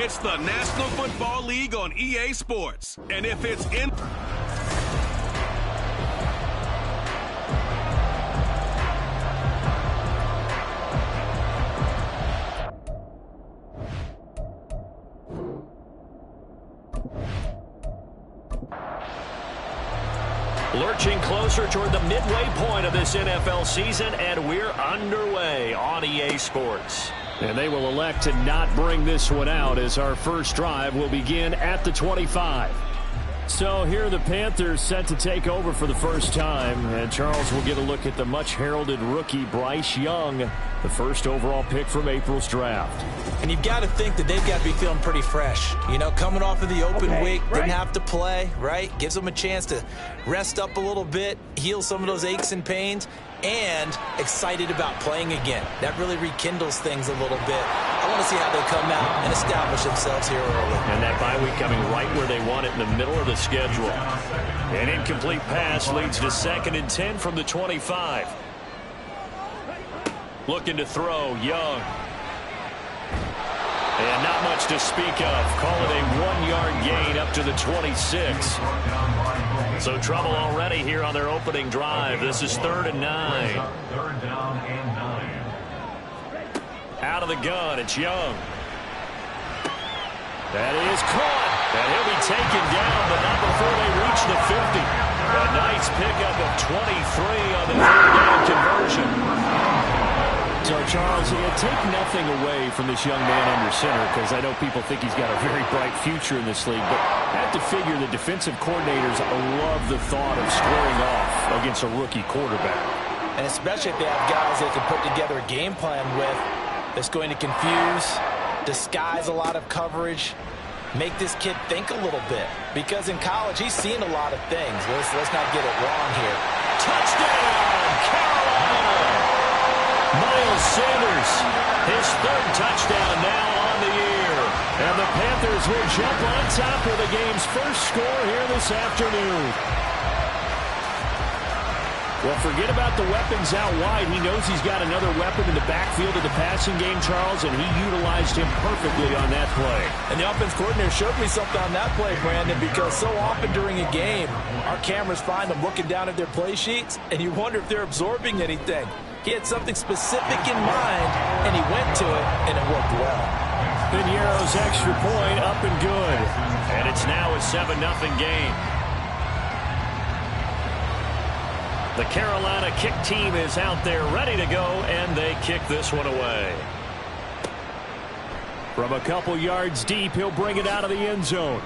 It's the National Football League on EA Sports. And if it's in... Lurching closer toward the midway point of this NFL season, and we're underway on EA Sports. And they will elect to not bring this one out as our first drive will begin at the 25. So here are the Panthers set to take over for the first time. And Charles will get a look at the much-heralded rookie Bryce Young, the first overall pick from April's draft. And you've got to think that they've got to be feeling pretty fresh. You know, coming off of the open week, didn't have to play, right? Gives them a chance to rest up a little bit, heal some of those aches and pains, and excited about playing again. That really rekindles things a little bit. I want to see how they come out and establish themselves here early. And that bye week coming right where they want it in the middle of the schedule. An incomplete pass leads to 2nd and 10 from the 25. Looking to throw, Young. And not much to speak of. Call it a 1-yard gain up to the 26. So trouble already here on their opening drive. This is 3rd and 9. Third down and 9. Out of the gun, it's Young. That is caught. And he'll be taken down, but not before they reach the 50. A nice pickup of 23 on the 3rd down conversion. So, Charles, take nothing away from this young man under center, because I know people think he's got a very bright future in this league, but I have to figure the defensive coordinators love the thought of squaring off against a rookie quarterback. And especially if they have guys they can put together a game plan with that's going to confuse, disguise a lot of coverage, make this kid think a little bit. Because in college, he's seen a lot of things. Let's not get it wrong here. Touchdown, Carolina! Miles Sanders, his 3rd touchdown now on the year. And the Panthers will jump on top of the game's first score here this afternoon. Well, forget about the weapons out wide. He knows he's got another weapon in the backfield of the passing game, Charles, and he utilized him perfectly on that play. And the offense coordinator showed me something on that play, Brandon, because so often during a game, our cameras find them looking down at their play sheets, and you wonder if they're absorbing anything. He had something specific in mind, and he went to it, and it worked well. Piniero's extra point up and good. And it's now a 7-0 game. The Carolina kick team is out there ready to go, and they kick this one away. From a couple yards deep, he'll bring it out of the end zone.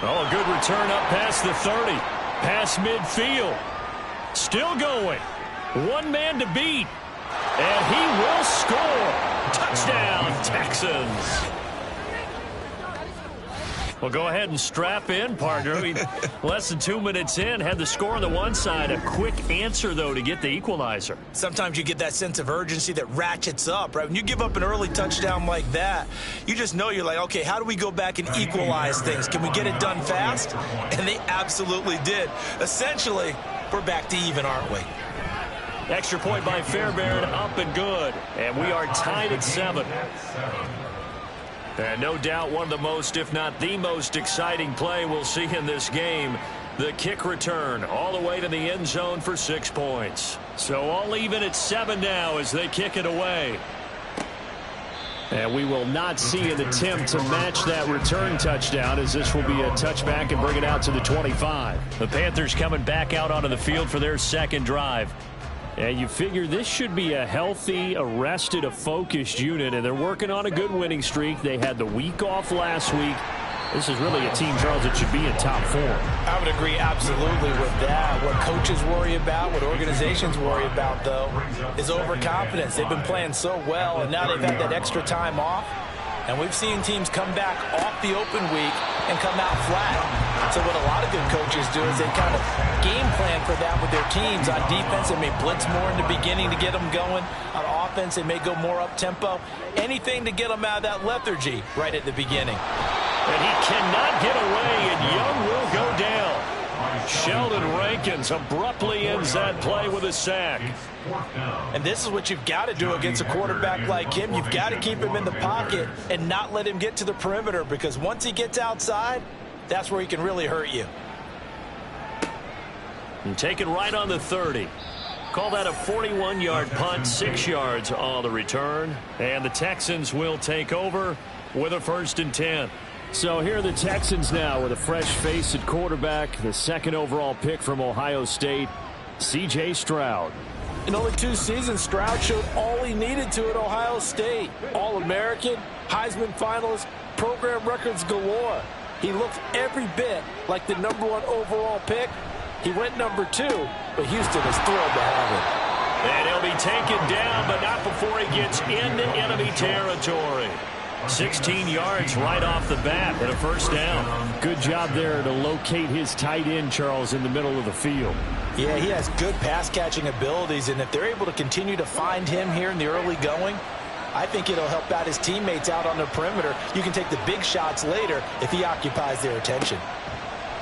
Oh, a good return up past the 30. Past midfield. Still going. One man to beat. And he will score. Touchdown, Texans. Well, go ahead and strap in, partner. I mean, less than 2 minutes in, had the score on the one side. A quick answer, though, to get the equalizer. Sometimes you get that sense of urgency that ratchets up, right? When you give up an early touchdown like that, you just know you're like, okay, how do we go back and equalize things? Can we get it done fast? And they absolutely did. Essentially, we're back to even, aren't we? Extra point by Fairbairn, up and good. And we are tied at 7. And no doubt one of the most, if not the most exciting play we'll see in this game. The kick return all the way to the end zone for 6 points. So all even at 7 now as they kick it away. And we will not see an attempt to match that return touchdown, as this will be a touchback and bring it out to the 25. The Panthers coming back out onto the field for their 2nd drive. And you figure this should be a healthy, a rested, a focused unit, and they're working on a good winning streak. They had the week off last week. This is really a team, Charles, that should be in top form. I would agree absolutely with that. What coaches worry about, what organizations worry about, though, is overconfidence. They've been playing so well, and now they've had that extra time off. And we've seen teams come back off the open week and come out flat. So what a lot of good coaches do is they kind of game plan for that with their teams. On defense, they may blitz more in the beginning to get them going. On offense, they may go more up-tempo. Anything to get them out of that lethargy right at the beginning. And he cannot get away, and Young will go down. Sheldon Rankin Hopkins abruptly ends that play with a sack. And this is what you've got to do against a quarterback like him. You've got to keep him in the pocket and not let him get to the perimeter, because once he gets outside, that's where he can really hurt you. And taken right on the 30. Call that a 41-yard punt, 6 yards on the return. And the Texans will take over with a 1st and 10. So here are the Texans now with a fresh face at quarterback, the 2nd overall pick from Ohio State, C.J. Stroud. In only 2 seasons, Stroud showed all he needed to at Ohio State. All-American, Heisman finalist, program records galore. He looks every bit like the #1 overall pick. He went #2, but Houston is thrilled to have him. And he'll be taken down, but not before he gets into enemy territory. 16 yards right off the bat and a 1st down. Good job there to locate his tight end, Charles, in the middle of the field. Yeah, he has good pass-catching abilities, and if they're able to continue to find him here in the early going, I think it'll help out his teammates out on the perimeter. You can take the big shots later if he occupies their attention.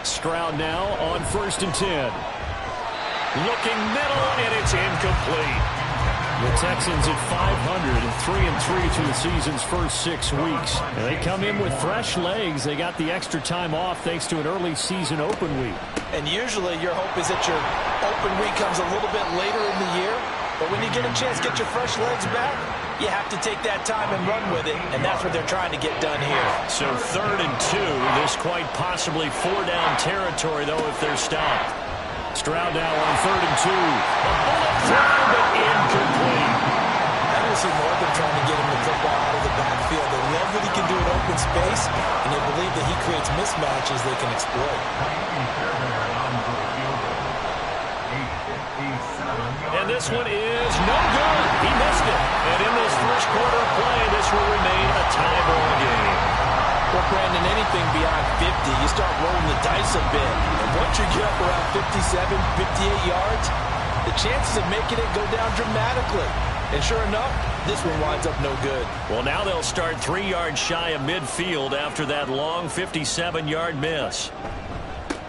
Stroud now on 1st and 10. Looking middle, and it's incomplete. The Texans at 500 and 3-3 through the season's first 6 weeks. And they come in with fresh legs. They got the extra time off thanks to an early season open week. And usually your hope is that your open week comes a little bit later in the year. But when you get a chance to get your fresh legs back, you have to take that time and run with it. And that's what they're trying to get done here. So 3rd and 2. This quite possibly 4-down territory, though, if they're stopped. Stroud now on 3rd and 2. A bullet throw, but incomplete. I don't see more than trying to get him the football out of the backfield. They love what he can do in open space, and they believe that he creates mismatches they can exploit. And this one is no good. He missed it. And in this first quarter of play, this will remain a tie ball game. Well, Brandon, anything beyond 50, you start rolling the dice a bit. And once you get up around 57, 58 yards, the chances of making it go down dramatically. And sure enough, this one winds up no good. Well, now they'll start 3 yards shy of midfield after that long 57-yard miss.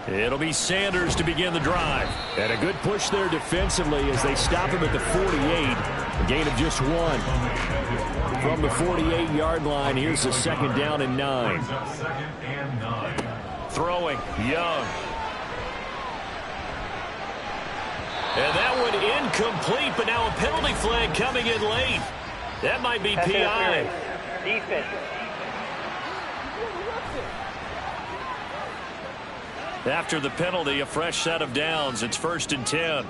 It'll be Sanders to begin the drive. And a good push there defensively as they stop him at the 48. A gain of just 1. From the 48-yard line, here's a 2nd down and 9. Throwing, Young. And that one incomplete, but now a penalty flag coming in late. That might be PI. Defense. After the penalty, a fresh set of downs. It's 1st and 10.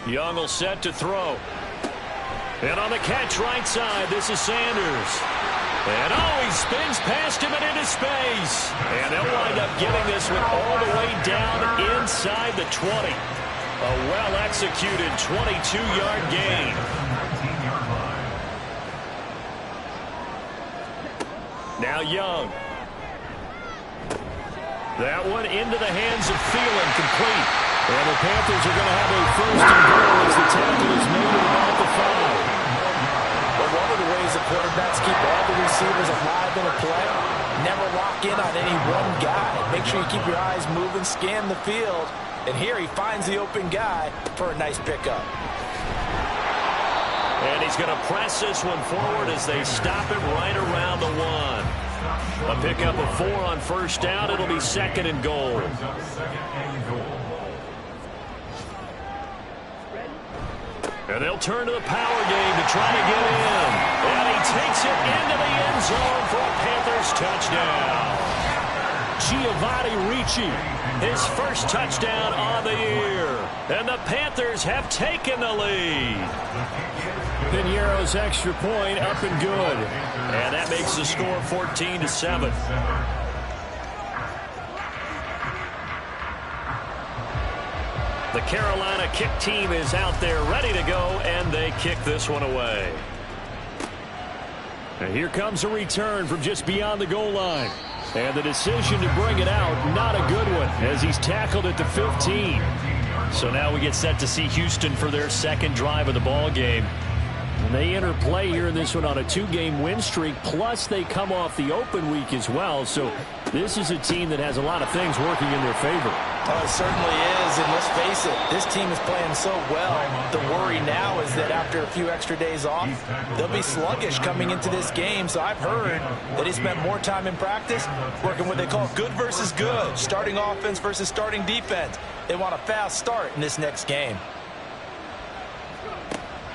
Young will set to throw. And on the catch right side, this is Sanders. And he spins past him and into space. And they'll wind up getting this one all the way down inside the 20. A well-executed 22-yard gain. Now Young. That one into the hands of Thielen, complete. And the Panthers are going to have a 1st and goal as the tackle is made at about the 5. Well, one of the ways the quarterbacks keep all the receivers alive in a play, never lock in on any one guy. Make sure you keep your eyes moving, scan the field. And here he finds the open guy for a nice pickup. And he's going to press this one forward as they stop him right around the 1. A pickup of 4 on 1st down. It'll be 2nd and goal. And they'll turn to the power game to try to get in. And he takes it into the end zone for a Panthers touchdown. Giovanni Ricci, his first touchdown on the year. And the Panthers have taken the lead. Piñeiro's extra point up and good. And that makes the score 14-7. The Carolina kick team is out there ready to go, and they kick this one away. And here comes a return from just beyond the goal line. And the decision to bring it out, not a good one, as he's tackled at the 15. So now we get set to see Houston for their second drive of the ball game. And they enter play here in this one on a 2-game win streak, plus they come off the open week as well. So this is a team that has a lot of things working in their favor. Oh, it certainly is, and let's face it, this team is playing so well. The worry now is that after a few extra days off, they'll be sluggish coming into this game. So I've heard that he spent more time in practice working what they call good versus good, starting offense versus starting defense. They want a fast start in this next game.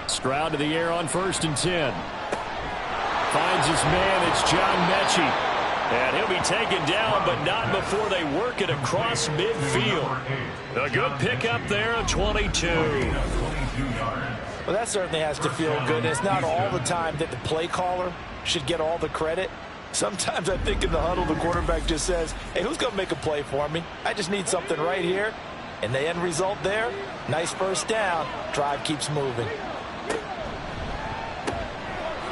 Stroud to the air on 1st and 10. Finds his man. It's John Mechie. And he'll be taken down, but not before they work it across midfield. A good pickup there of 22. Well, that certainly has to feel good. It's not all the time that the play caller should get all the credit. Sometimes I think in the huddle, the quarterback just says, hey, who's going to make a play for me? I just need something right here. And the end result there, nice first down. Drive keeps moving.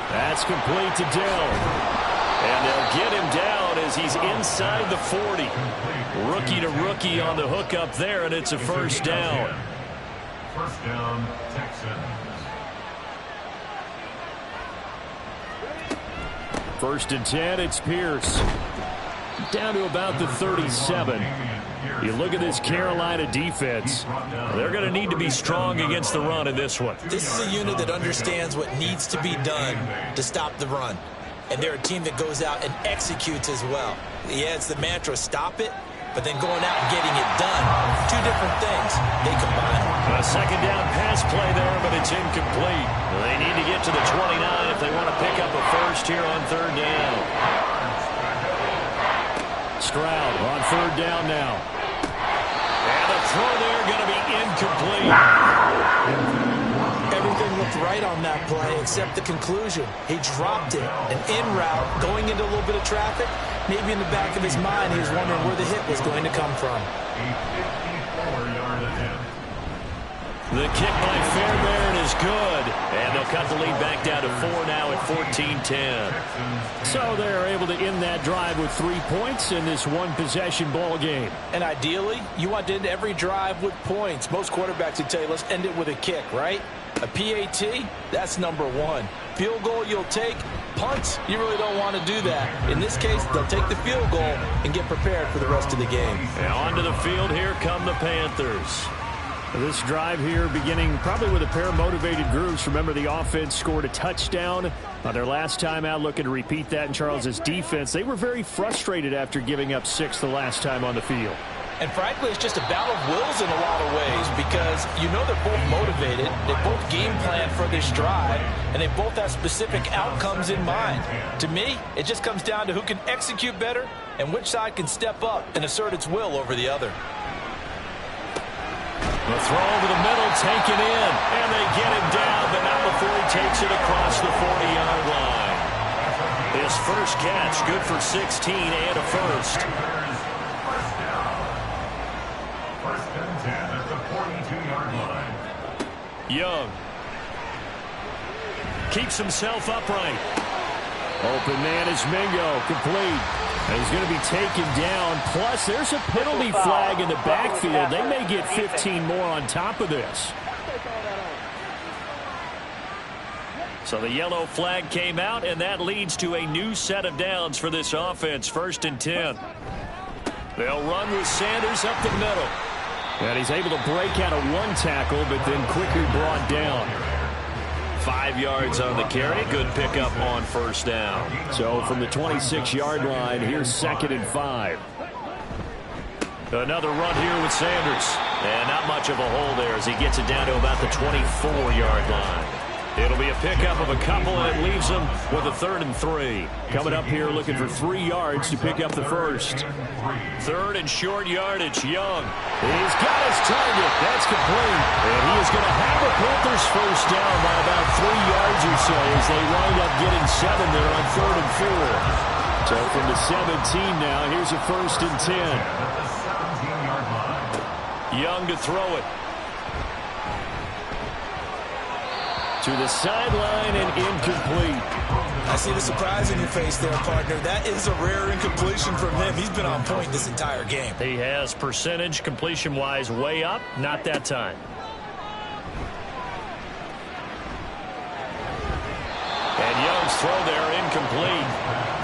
That's complete to Dell. And they'll get him down as he's inside the 40. Rookie to rookie on the hook up there, and it's a first down. First down, Texans. 1st and 10, it's Pierce. Down to about the 37. You look at this Carolina defense. They're going to need to be strong against the run in this one. This is a unit that understands what needs to be done to stop the run. And they're a team that goes out and executes as well. Yeah, it's the mantra, stop it, but then going out and getting it done. Two different things. They combine. A second down pass play there, but it's incomplete. They need to get to the 29 if they want to pick up a first here on 3rd down. Stroud on 3rd down now. And the throw there going to be incomplete. Everything looked right on that play except the conclusion. He dropped it. An in route, going into a little bit of traffic. Maybe in the back of his mind, he was wondering where the hit was going to come from. A 54-yard attempt. The kick by Fairbairn is good. And they'll cut the lead back down to 4 now at 14-10. So they're able to end that drive with 3 points in this one-possession ball game. And ideally, you want to end every drive with points. Most quarterbacks would tell you, let's end it with a kick, right? A PAT, that's number 1. Field goal you'll take. Punts, you really don't want to do that. In this case, they'll take the field goal and get prepared for the rest of the game. And onto the field, here come the Panthers. This drive here beginning probably with a pair of motivated groups. Remember, the offense scored a touchdown on their last time out. Looking to repeat that in Charles's defense. They were very frustrated after giving up 6 the last time on the field. And frankly, it's just a battle of wills in a lot of ways because you know they're both motivated. They both game plan for this drive, and they both have specific outcomes in mind. To me, it just comes down to who can execute better and which side can step up and assert its will over the other. The throw over the middle, taken in, and they get him down, but not before he takes it across the 40-yard line. His first catch, good for 16 and a first. First and 10 at the 42-yard line. Young keeps himself upright. Open man is Mingo, complete. And he's going to be taken down. Plus, there's a penalty flag in the backfield. They may get 15 more on top of this. So the yellow flag came out, and that leads to a new set of downs for this offense. 1st and 10. They'll run with Sanders up the middle. And he's able to break out of 1 tackle, but then quickly brought down. 5 yards on the carry. Good pickup on 1st down. So from the 26-yard line, here's 2nd and 5. Another run here with Sanders. And not much of a hole there as he gets it down to about the 24-yard line. It'll be a pickup of a couple, and it leaves them with a 3rd and 3. Coming up here looking for 3 yards to pick up the first. 3rd and short yardage. Young. He's got his target. That's complete. And he is going to have the Panthers first down by about 3 yards or so as they wind up getting 7 there on 3rd and 4. So from the 17 now, here's a 1st and 10. Young to throw it. To the sideline and incomplete. I see the surprise in your face there, partner. That is a rare incompletion from him. He's been on point this entire game. He has percentage completion-wise way up. Not that time. throw there, incomplete.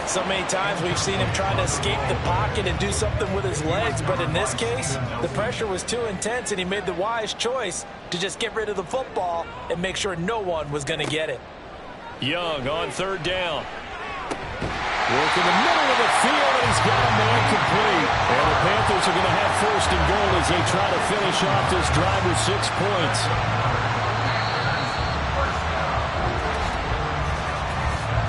So many times we've seen him trying to escape the pocket and do something with his legs, but in this case, the pressure was too intense, and he made the wise choice to just get rid of the football and make sure no one was going to get it. Young on third down. Work in the middle of the field, and he's got a man complete. And the Panthers are going to have first and goal as they try to finish off this drive with 6 points.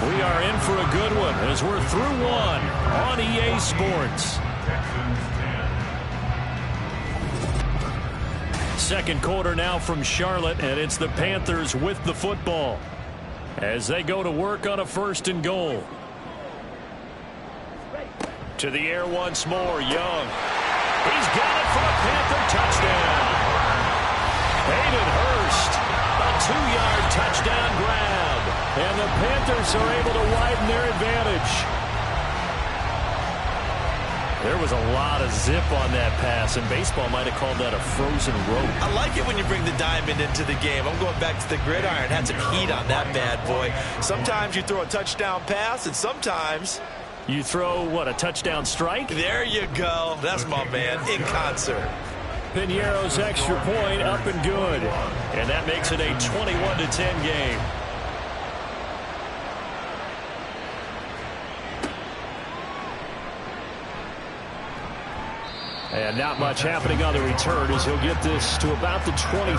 We are in for a good one as we're through one on EA Sports. Second quarter now from Charlotte, and it's the Panthers with the football as they go to work on a first and goal. To the air once more, Young. He's got it for a Panther touchdown. Hayden Hurst, a 2-yard touchdown grab. And the Panthers are able to widen their advantage. There was a lot of zip on that pass, and baseball might have called that a frozen rope. I like it when you bring the diamond into the game. I'm going back to the gridiron. Had some heat on that bad boy. Sometimes you throw a touchdown pass, and sometimes you throw, what, a touchdown strike? There you go. That's my man in concert. Piñeiro's extra point up and good. And that makes it a 21-10 game. And not much happening on the return as he'll get this to about the 23.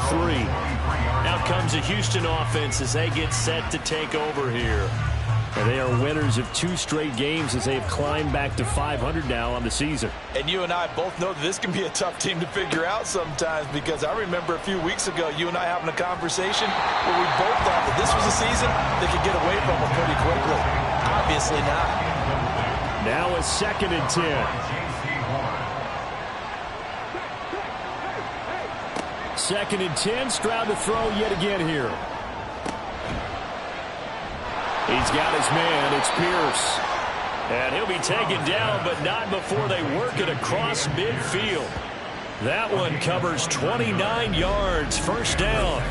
Out comes the Houston offense as they get set to take over here. And they are winners of 2 straight games as they've climbed back to 500 now on the season. And you and I both know that this can be a tough team to figure out sometimes, because I remember a few weeks ago you and I having a conversation where we both thought that this was a season they could get away from it pretty quickly. Obviously not. Now a 2nd and 10. 2nd and 10. Stroud to throw yet again here. He's got his man. It's Pierce. And he'll be taken down, but not before they work it across midfield. That one covers 29 yards. First down.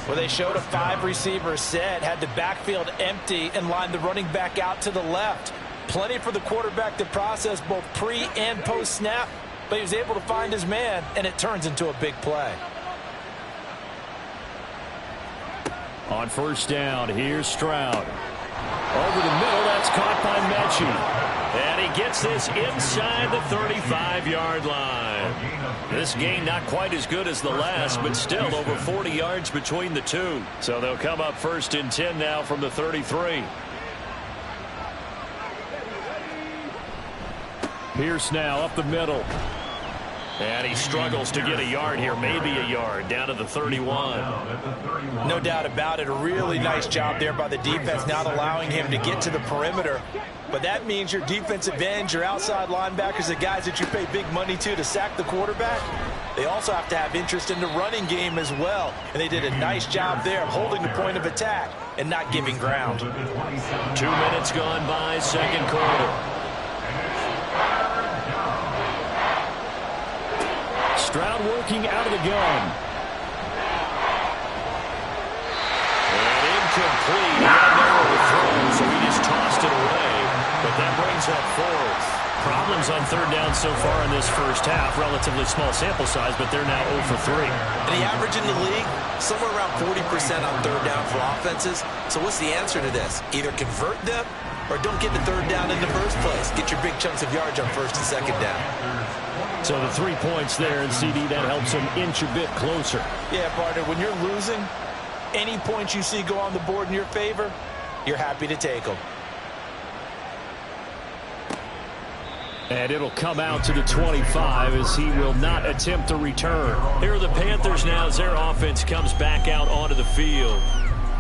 Well, they showed a 5-receiver set, had the backfield empty, and lined the running back out to the left. Plenty for the quarterback to process both pre- and post-snap, but he was able to find his man, and it turns into a big play. On first down, here's Stroud. Over the middle, that's caught by Mechie. And he gets this inside the 35-yard line. This game not quite as good as the last, but still over 40 yards between the two. So they'll come up 1st and 10 now from the 33. Pierce now up the middle. And he struggles to get a yard here, maybe a yard, down to the 31. No doubt about it. A really nice job there by the defense, not allowing him to get to the perimeter. But that means your defensive ends, your outside linebackers, the guys that you pay big money to sack the quarterback, they also have to have interest in the running game as well. And they did a nice job there of holding the point of attack and not giving ground. 2 minutes gone by, second quarter. Stroud working out of the gun. And incomplete. He had no overthrow, so he just tossed it away. But that brings up 4th. Problems on third down so far in this first half. Relatively small sample size, but they're now 0 for 3. And the average in the league, somewhere around 40% on third down for offenses. So what's the answer to this? Either convert them or don't get the third down in the first place. Get your big chunks of yards on 1st and 2nd down. So the 3 points there, and CD, that helps him inch a bit closer. Yeah, partner, when you're losing, any points you see go on the board in your favor, you're happy to take them. And it'll come out to the 25 as he will not attempt a return. Here are the Panthers now as their offense comes back out onto the field.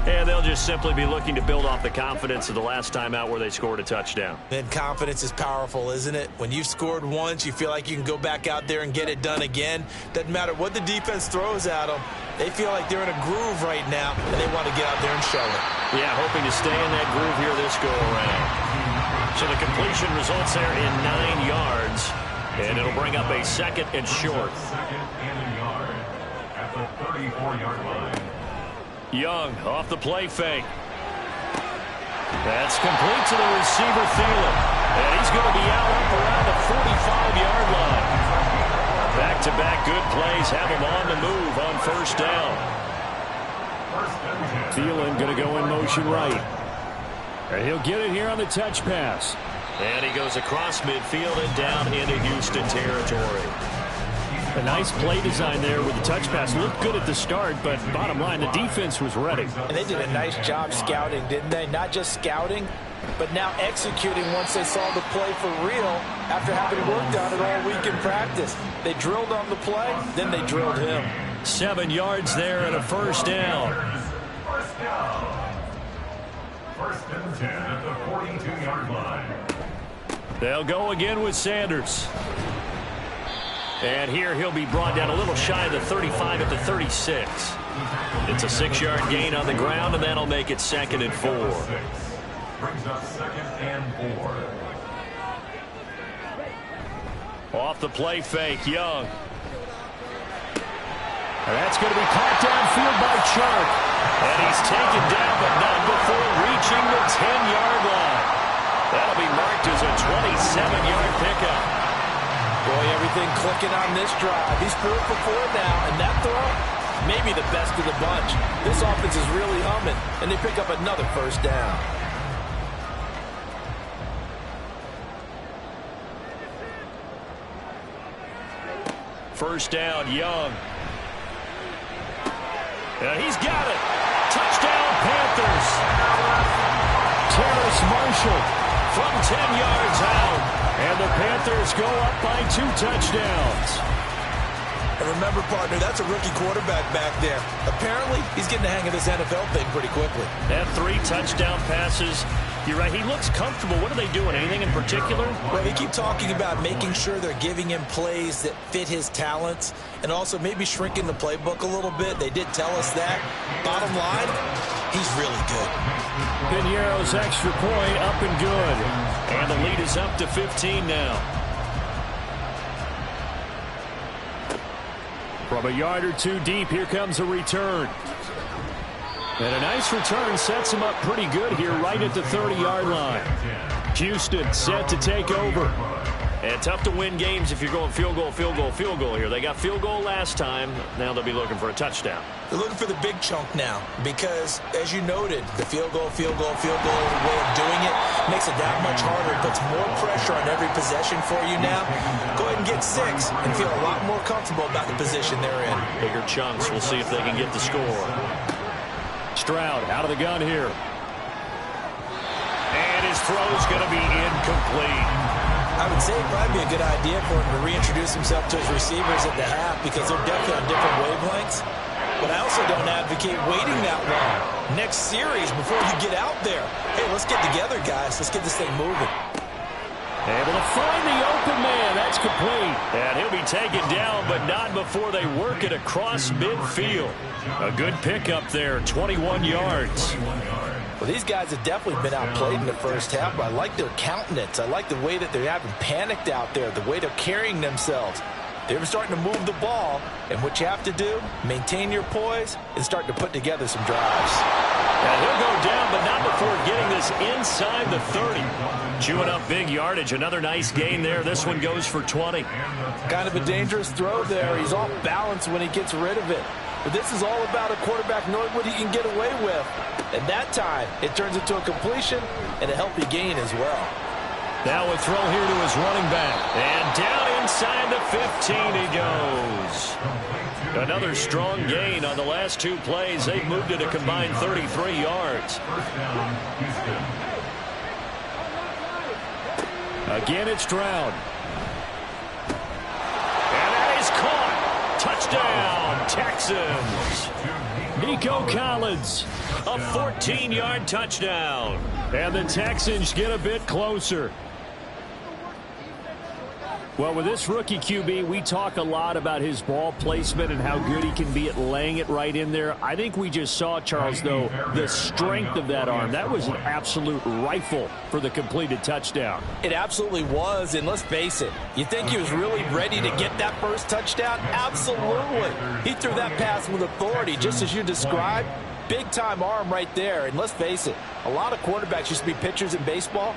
And they'll just simply be looking to build off the confidence of the last time out where they scored a touchdown. And confidence is powerful, isn't it? When you've scored once, you feel like you can go back out there and get it done again. Doesn't matter what the defense throws at them. They feel like they're in a groove right now, and they want to get out there and show it. Yeah, hoping to stay in that groove here this go-around. So the completion results there in 9 yards, and it'll bring up a 2nd and short. 2nd and a yard at the 34-yard line. Young off the play fake. That's complete to the receiver, Thielen. And he's going to be out up around the 45-yard line. Back-to-back good plays have him on the move on first down. Thielen going to go in motion right. And he'll get it here on the touch pass. And he goes across midfield and down into Houston territory. A nice play design there with the touch pass. Looked good at the start, but bottom line, the defense was ready. And they did a nice job scouting, didn't they? Not just scouting, but now executing once they saw the play for real after having worked on it all week in practice. They drilled on the play, then they drilled him. 7 yards there and a first down. First and 10 at the 42-yard line. They'll go again with Sanders. And here he'll be brought down a little shy of the 35 at the 36. It's a 6-yard gain on the ground, and that'll make it 2nd and 4. Brings up 2nd and 4. Off the play fake, Young. And that's going to be caught downfield by Chark. And he's taken down, but not before reaching the 10-yard line. That'll be marked as a 27-yard pickup. Boy, everything clicking on this drive. He's 4 for 4 now, and that throw, maybe the best of the bunch. This offense is really humming, and they pick up another first down. First down, Young. And he's got it. Touchdown, Panthers. Terrace Marshall from 10 yards out. And the Panthers go up by 2 touchdowns. And remember, partner, that's a rookie quarterback back there. Apparently, he's getting the hang of this NFL thing pretty quickly. That 3 touchdown passes. You're right, he looks comfortable. What are they doing? Anything in particular? Well, they keep talking about making sure they're giving him plays that fit his talents and also maybe shrinking the playbook a little bit. They did tell us that. Bottom line, he's really good. Piñeiro's extra point up and good. And the lead is up to 15 now. From a yard or 2 deep, here comes a return. And a nice return sets him up pretty good here right at the 30-yard line. Houston set to take over. And tough to win games if you're going field goal, field goal, field goal here. They got field goal last time. Now they'll be looking for a touchdown. They're looking for the big chunk now because, as you noted, the field goal way of doing it makes it that much harder. It puts more pressure on every possession for you now. Go ahead and get 6 and feel a lot more comfortable about the position they're in. Bigger chunks. We'll see if they can get the score. Stroud out of the gun here. And his throw's going to be incomplete. I would say it'd probably be a good idea for him to reintroduce himself to his receivers at the half because they're definitely on different wavelengths. But I also don't advocate waiting that long. Next series, before you get out there, hey, let's get together, guys. Let's get this thing moving. Able to find the open man. That's complete. And he'll be taken down, but not before they work it across midfield. A good pickup there, 21 yards. Well, these guys have definitely been outplayed in the first half, but I like their countenance. I like the way that they haven't panicked out there, the way they're carrying themselves. They're starting to move the ball, and what you have to do, maintain your poise and start to put together some drives. And he'll go down, but not before getting this inside the 30. Chewing up big yardage. Another nice gain there. This one goes for 20. Kind of a dangerous throw there. He's off balance when he gets rid of it. But this is all about a quarterback knowing what he can get away with. And that time, it turns into a completion and a healthy gain as well. Now a throw here to his running back. And down inside the 15 he goes. Another strong gain on the last 2 plays. They've moved it a combined 33 yards. Again, it's Stroud. And that is caught. Touchdown, Texans. Nico Collins, a 14-yard touchdown. And the Texans get a bit closer. Well, with this rookie QB, we talk a lot about his ball placement and how good he can be at laying it right in there. I think we just saw, Charles, though, the strength of that arm. That was an absolute rifle for the completed touchdown. It absolutely was, and let's face it, you think he was really ready to get that first touchdown? Absolutely. He threw that pass with authority, just as you described. Big-time arm right there. And let's face it, a lot of quarterbacks used to be pitchers in baseball.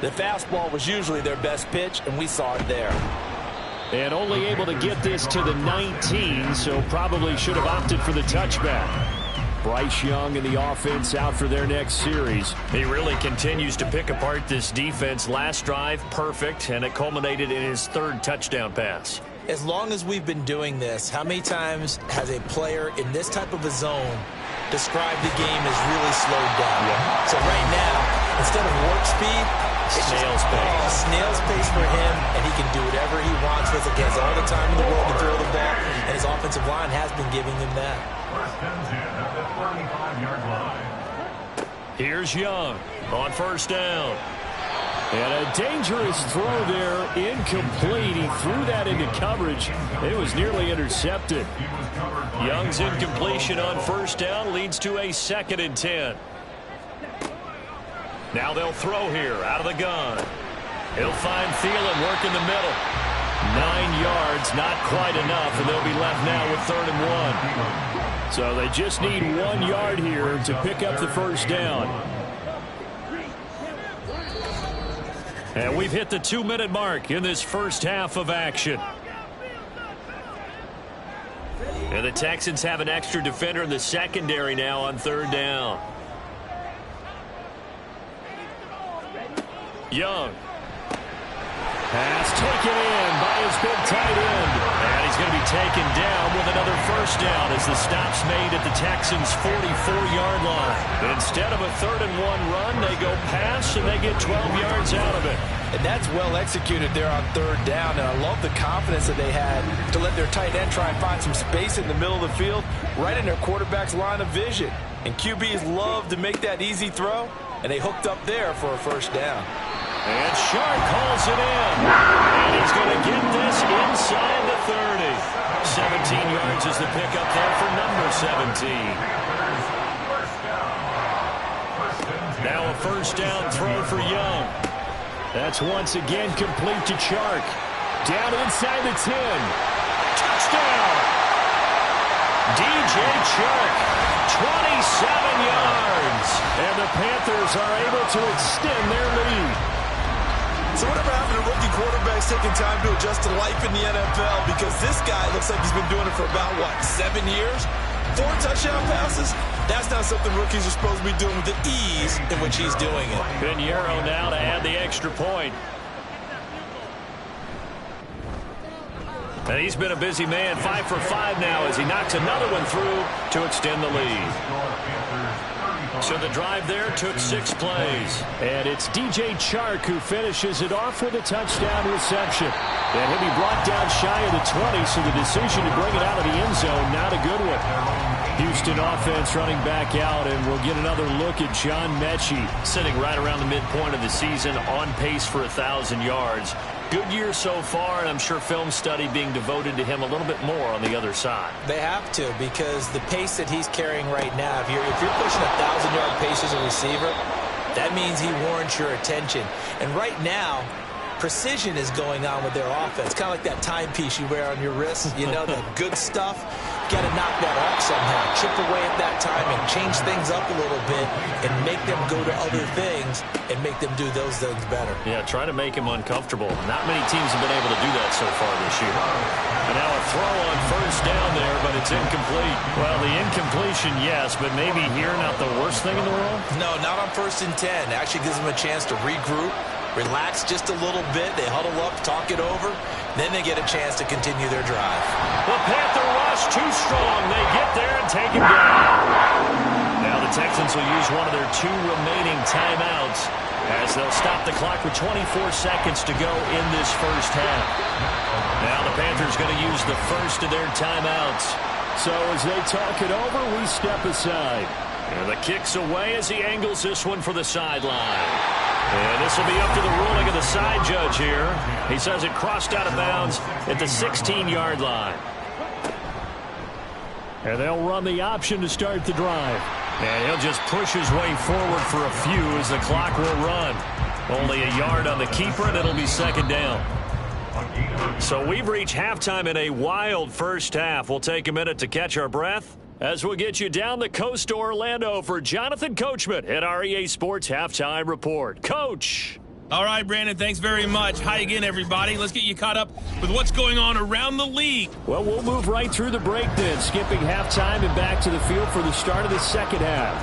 The fastball was usually their best pitch, and we saw it there. And only able to get this to the 19, so probably should have opted for the touchback. Bryce Young and the offense out for their next series. He really continues to pick apart this defense. Last drive, perfect, and it culminated in his 3rd touchdown pass. As long as we've been doing this, how many times has a player in this type of a zone described the game as really slowed down? Yeah. So right now, instead of warp speed, it's snail's pace. Snail's pace for him, and he can do whatever he wants. Feels like he has all the time in the world to throw the ball, and his offensive line has been giving him that. First and 10 at the 45-yard line. Here's Young on 1st down. And a dangerous throw there, incomplete. He threw that into coverage. It was nearly intercepted. Young's incompletion on 1st down leads to a 2nd and 10. Now they'll throw here out of the gun. He'll find Thielen, work in the middle. 9 yards, not quite enough, and they'll be left now with 3rd and 1. So they just need 1 yard here to pick up the 1st down. And we've hit the 2-minute mark in this first half of action. And the Texans have an extra defender in the secondary now on 3rd down. Young. Pass taken in by his big tight end. And he's going to be taken down with another 1st down as the stop's made at the Texans' 44-yard line. Instead of a 3rd and 1 run, they go pass and they get 12 yards out of it. And that's well executed there on 3rd down. And I love the confidence that they had to let their tight end try and find some space in the middle of the field, right in their quarterback's line of vision. And QBs love to make that easy throw, and they hooked up there for a 1st down. And Shark calls it in. And he's going to get this inside the 30. 17 yards is the pickup there for number 17. Now a 1st down throw for Young. That's once again complete to Chark. Down inside the 10. Touchdown! DJ Chark, 27 yards. And the Panthers are able to extend their lead. So whatever happened to rookie quarterbacks taking time to adjust to life in the NFL? Because this guy looks like he's been doing it for about, 7 years? 4 touchdown passes? That's not something rookies are supposed to be doing with the ease in which he's doing it. Pinheiro now to add the extra point. And he's been a busy man, 5 for 5 now as he knocks another one through to extend the lead. So the drive there took 6 plays. And it's DJ Chark who finishes it off with a touchdown reception. And he'll be brought down shy of the 20, so the decision to bring it out of the end zone, not a good one. Houston offense running back out, and we'll get another look at John Mechie. Sitting right around the midpoint of the season, on pace for 1,000 yards. Good year so far, and I'm sure film study being devoted to him a little bit more on the other side. They have to, because the pace that he's carrying right now, if you're pushing 1,000-yard pace as a receiver, that means he warrants your attention. And right now, precision is going on with their offense. Kind of like that timepiece you wear on your wrist, that good stuff. Got to knock that off somehow. Chip away at that timing, change things up a little bit, and make them go to other things and make them do those things better. Yeah, try to make him uncomfortable. Not many teams have been able to do that so far this year. And now a throw on 1st down there, but it's incomplete. Well, the incompletion, yes, but maybe here not the worst thing in the world? No, not on 1st and 10. It actually gives them a chance to regroup, relax just a little bit. They huddle up, talk it over. Then they get a chance to continue their drive. The Panther rush too strong. They get there and take him down. Now the Texans will use one of their 2 remaining timeouts as they'll stop the clock with 24 seconds to go in this first half. Now the Panthers going to use the first of their timeouts. So as they talk it over, we step aside. And the kick's away as he angles this one for the sideline. And this will be up to the ruling of the side judge here. He says it crossed out of bounds at the 16-yard line. And they'll run the option to start the drive. And he'll just push his way forward for a few as the clock will run. Only a yard on the keeper, and it'll be 2nd down. So we've reached halftime in a wild first half. We'll take a minute to catch our breath As we'll get you down the coast to Orlando for Jonathan Coachman at our EA Sports Halftime Report. Coach. All right, Brandon, thanks very much. Hi again, everybody. Let's get you caught up with what's going on around the league. Well, we'll move right through the break then, skipping halftime and back to the field for the start of the second half.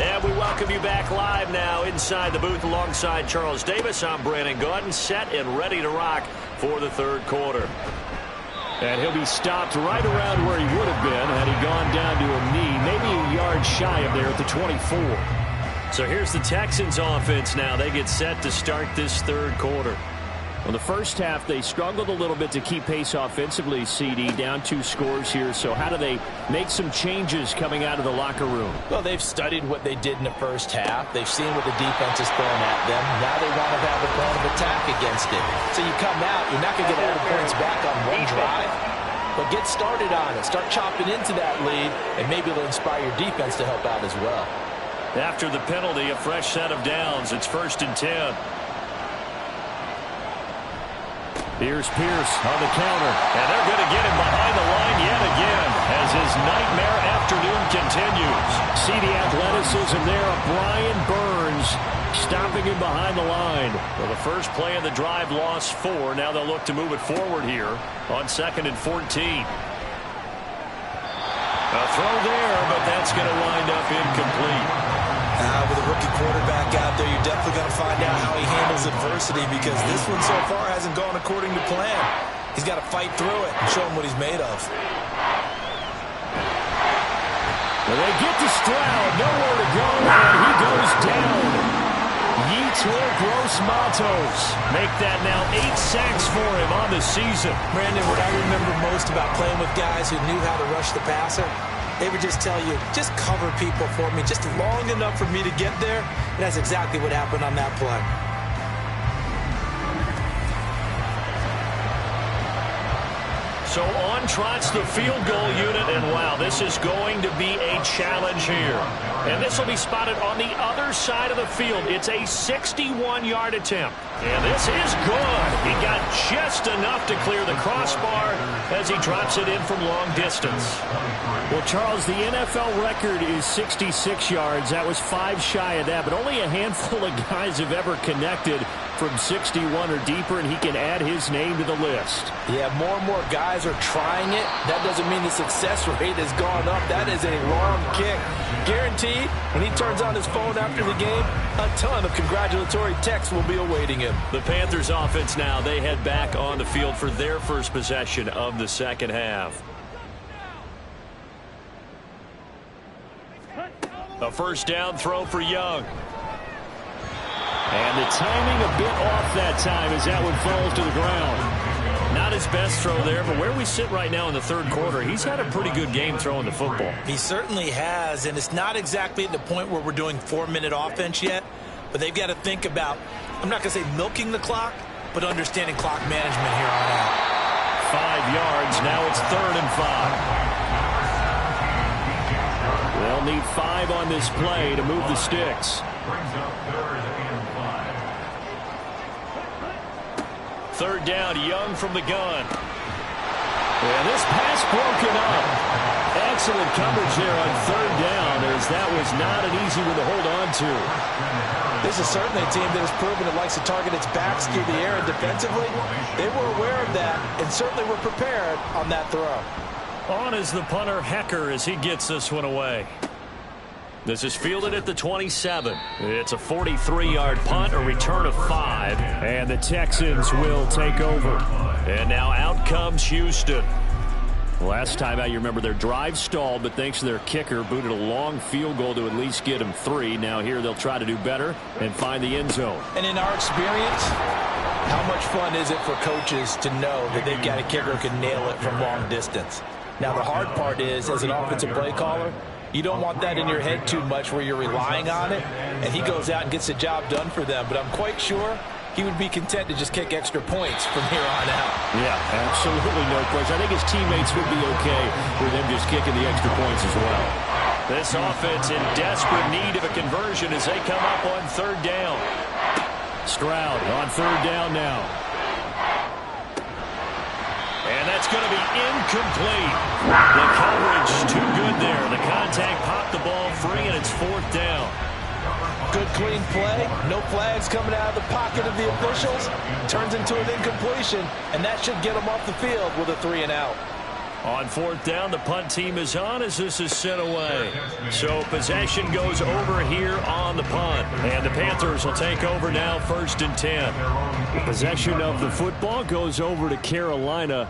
And we welcome you back live now inside the booth alongside Charles Davis. I'm Brandon Gaudin, set and ready to rock for the third quarter. And he'll be stopped right around where he would have been had he gone down to a knee, maybe a yard shy of there at the 24. So here's the Texans offense now. They get set to start this third quarter. Well, the first half, they struggled a little bit to keep pace offensively, CD, down 2 scores here. So how do they make some changes coming out of the locker room? Well, they've studied what they did in the first half. They've seen what the defense is throwing at them. Now they want to have a plan of attack against it. So you come out, you're not going to get all the points back on one drive, but get started on it. Start chopping into that lead, and maybe it'll inspire your defense to help out as well. After the penalty, a fresh set of downs. It's 1st and 10. Here's Pierce on the counter, and they're going to get him behind the line yet again as his nightmare afternoon continues. See the athleticism there of Brian Burns stopping him behind the line. Well, the first play of the drive lost 4. Now they'll look to move it forward here on 2nd and 14. A throw there, but that's going to wind up incomplete. With a rookie quarterback out there, you're definitely going to find out how he handles adversity because this one so far hasn't gone according to plan. He's got to fight through it and show him what he's made of. Well, they get to Stroud, nowhere to go, and he goes down. Yetur Gross-Matos make that now 8 sacks for him on the season. Brandon, what I remember most about playing with guys who knew how to rush the passer, they would just tell you, just cover people for me, just long enough for me to get there. And that's exactly what happened on that play. So on trots the field goal unit, and wow, this is going to be a challenge here. And this will be spotted on the other side of the field. It's a 61-yard attempt. And this is good. He got just enough to clear the crossbar as he drops it in from long distance. Well, Charles, the NFL record is 66 yards. That was 5 shy of that, but only a handful of guys have ever connected from 61 or deeper, and he can add his name to the list. Yeah, more and more guys are trying it. That doesn't mean the success rate has gone up. That is a long kick. Guaranteed, when he turns on his phone after the game, a ton of congratulatory texts will be awaiting him. The Panthers offense now, they head back on the field for their first possession of the second half. A first down throw for Young. And the timing a bit off that time as that one falls to the ground. Not his best throw there, but where we sit right now in the third quarter, he's had a pretty good game throwing the football. He certainly has, and it's not exactly at the point where we're doing 4-minute offense yet, but they've got to think about, I'm not going to say milking the clock, but understanding clock management here on out. 5 yards, now it's 3rd and 5. They'll need 5 on this play to move the sticks. Third down, Young from the gun. And this pass broken up. Excellent coverage there on 3rd down, as that was not an easy one to hold on to. This is certainly a team that has proven it likes to target its backs through the air, and defensively, they were aware of that and certainly were prepared on that throw. On is the punter, Hecker, as he gets this one away. This is fielded at the 27. It's a 43-yard punt, a return of 5. And the Texans will take over. And now out comes Houston. Last time out, you remember their drive stalled, but thanks to their kicker, booted a long field goal to at least get them 3. Now here they'll try to do better and find the end zone. And in our experience, how much fun is it for coaches to know that they've got a kicker who can nail it from long distance? Now the hard part is, as an offensive play caller, you don't want that in your head too much where you're relying on it, and he goes out and gets the job done for them. But I'm quite sure he would be content to just kick extra points from here on out. Yeah, absolutely no question. I think his teammates would be okay with him just kicking the extra points as well. This offense in desperate need of a conversion as they come up on 3rd down. Stroud on 3rd down now. And that's going to be incomplete. The coverage too good there. The contact popped the ball free, and it's 4th down. Good, clean play. No flags coming out of the pocket of the officials. Turns into an incompletion, and that should get them off the field with a 3-and-out. On 4th down, the punt team is on as this is sent away. So possession goes over here on the punt. And the Panthers will take over now, 1st and 10. The possession of the football goes over to Carolina.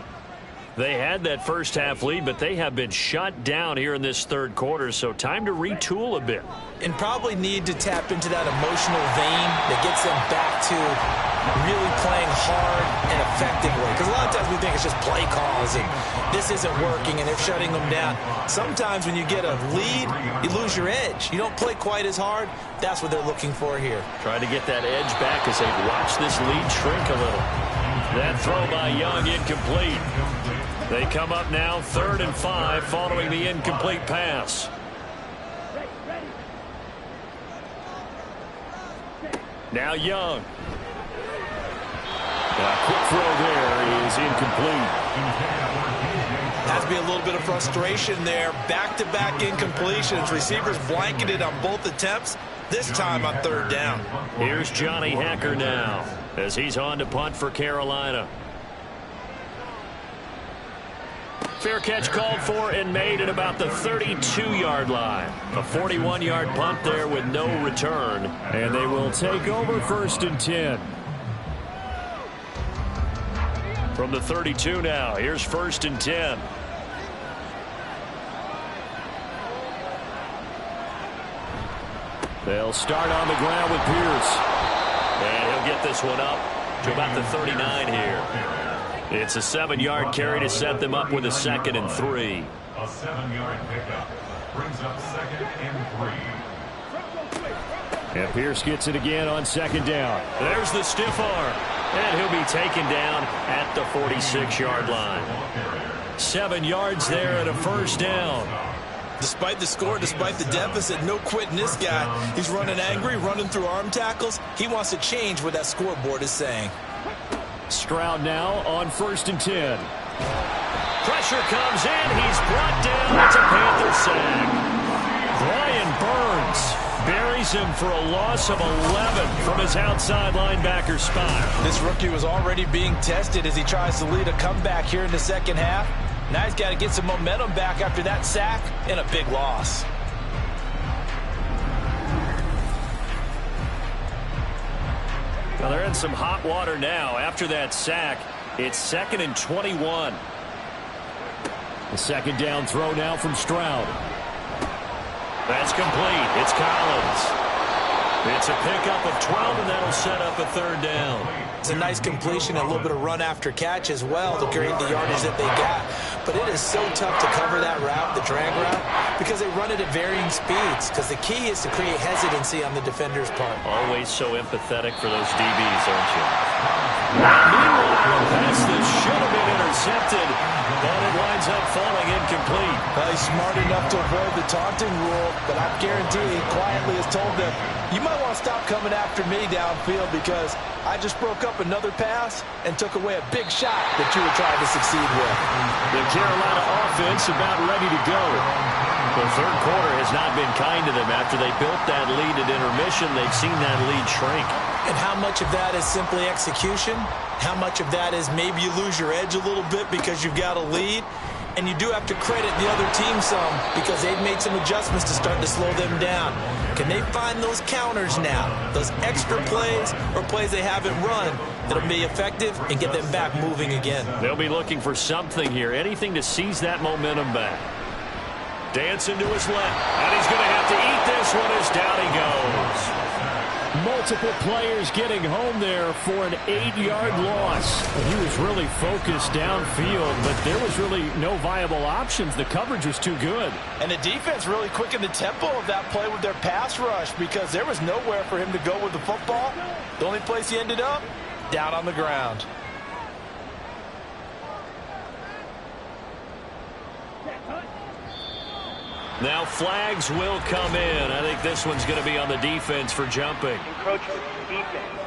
They had that first half lead, but they have been shut down here in this 3rd quarter, so time to retool a bit. And probably need to tap into that emotional vein that gets them back to really playing hard and effectively. Because a lot of times we think it's just play calls and this isn't working and they're shutting them down. Sometimes when you get a lead, you lose your edge. You don't play quite as hard. That's what they're looking for here. Trying to get that edge back as they watch this lead shrink a little. That throw by Young incomplete. They come up now 3rd and 5 following the incomplete pass. Now Young. A quick throw there is incomplete. Has to be a little bit of frustration there. Back-to-back incompletions. Receivers blanketed on both attempts, this time on 3rd down. Here's Johnny Hacker now as he's on to punt for Carolina. Fair catch called for and made at about the 32-yard line. A 41-yard punt there with no return. And they will take over 1st and 10. From the 32 now, here's 1st and 10. They'll start on the ground with Pierce. And he'll get this one up to about the 39 here. It's a 7-yard carry to set them up with a 2nd and 3. A 7-yard pickup brings up 2nd and 3. And Pierce gets it again on 2nd down. There's the stiff arm. And he'll be taken down at the 46-yard line. 7 yards there and a 1st down. Despite the score, despite the deficit, no quitting this guy. He's running angry, running through arm tackles. He wants to change what that scoreboard is saying. Stroud now on 1st and 10. Pressure comes in. He's brought down. It's a Panther sack. Brian Burns buries him for a loss of 11 from his outside linebacker spot. This rookie was already being tested as he tries to lead a comeback here in the 2nd half. Now he's got to get some momentum back after that sack and a big loss. Well, they're in some hot water now. After that sack, it's 2nd and 21. The 2nd down throw now from Stroud. That's complete. It's Collins. It's a pickup of 12, and that'll set up a 3rd down. It's a nice completion and a little bit of run after catch as well to create the yardage that they got. But it is so tough to cover that route, the drag route, because they run it at varying speeds. Because the key is to create hesitancy on the defender's part. Always so empathetic for those DBs, aren't you? Meanwhile, a pass that should have been intercepted, but it winds up falling incomplete. Well, he's smart enough to avoid the taunting rule, but I guarantee he quietly has told them, you might want to stop coming after me downfield because I just broke up another pass and took away a big shot that you were trying to succeed with. The Carolina offense about ready to go. The 3rd quarter has not been kind to them. After they built that lead at intermission, they've seen that lead shrink. And how much of that is simply execution? How much of that is maybe you lose your edge a little bit because you've got a lead? And you do have to credit the other team some because they've made some adjustments to start to slow them down. Can they find those counters now, those extra plays or plays they haven't run that'll be effective and get them back moving again? They'll be looking for something here, anything to seize that momentum back. Dancing to his left, and he's going to have to eat this one as down he goes. Multiple players getting home there for an 8-yard loss. He was really focused downfield, but there was really no viable options. The coverage was too good. And the defense really quickened the tempo of that play with their pass rush because there was nowhere for him to go with the football. The only place he ended up, down on the ground. Now flags will come in. I think this one's going to be on the defense for jumping. Encroachment defense.